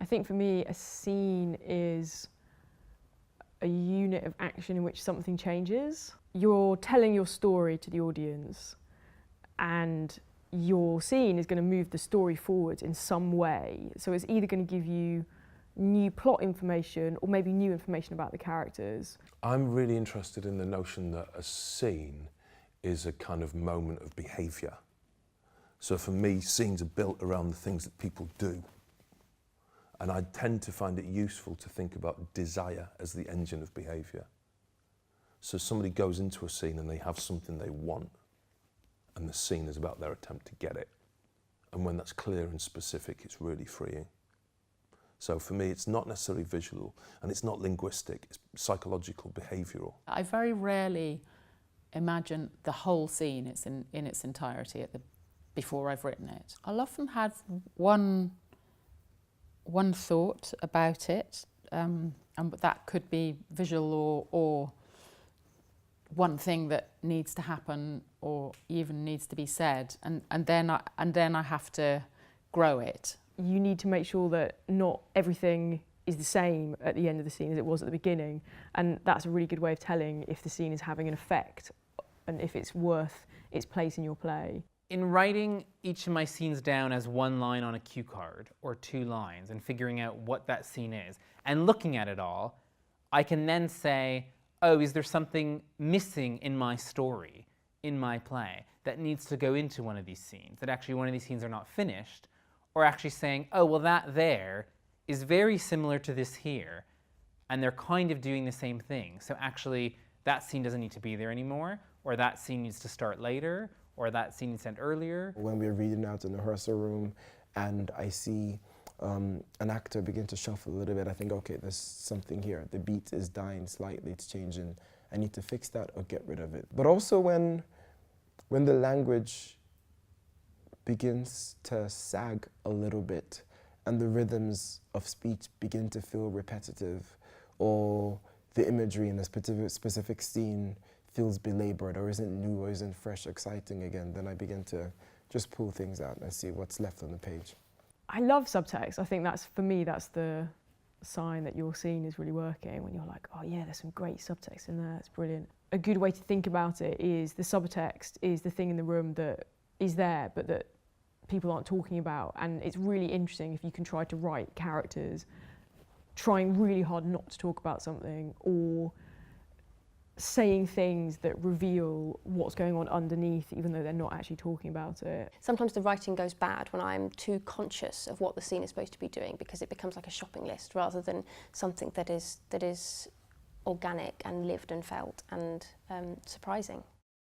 I think for me, a scene is a unit of action in which something changes. You're telling your story to the audience, and your scene is going to move the story forward in some way. So it's either going to give you new plot information or maybe new information about the characters. I'm really interested in the notion that a scene is a kind of moment of behaviour. So for me, scenes are built around the things that people do. And I tend to find it useful to think about desire as the engine of behaviour. So somebody goes into a scene and they have something they want, and the scene is about their attempt to get it. And when that's clear and specific, it's really freeing. So for me, it's not necessarily visual, and it's not linguistic, it's psychological, behavioural. I very rarely imagine the whole scene in its entirety before I've written it. I'll often have one thought about it, and that could be visual or one thing that needs to happen or even needs to be said, and then I have to grow it. You need to make sure that not everything is the same at the end of the scene as it was at the beginning, and that's a really good way of telling if the scene is having an effect and if it's worth its place in your play. In writing each of my scenes down as one line on a cue card or 2 lines and figuring out what that scene is and looking at it all, I can then say, oh, is there something missing in my story, in my play, that needs to go into one of these scenes, that actually one of these scenes are not finished, or actually saying, oh, well, that there is very similar to this here, and they're kind of doing the same thing. So actually, that scene doesn't need to be there anymore, or that scene needs to start later, or that scene needs to end earlier. When we're reading out in the rehearsal room and I see an actor begin to shuffle a little bit, I think, okay, there's something here. The beat is dying slightly, it's changing. I need to fix that or get rid of it. But also when the language begins to sag a little bit and the rhythms of speech begin to feel repetitive, or the imagery in a specific scene feels belabored or isn't new or isn't fresh, exciting again, then I begin to just pull things out and see what's left on the page. I love subtext. I think that's, for me, that's the sign that your scene is really working, when you're like, oh yeah, there's some great subtext in there, it's brilliant. A good way to think about it is the subtext is the thing in the room that is there but that people aren't talking about, and it's really interesting if you can try to write characters trying really hard not to talk about something, or saying things that reveal what's going on underneath even though they're not actually talking about it. Sometimes the writing goes bad when I'm too conscious of what the scene is supposed to be doing, because it becomes like a shopping list rather than something that is organic and lived and felt and surprising.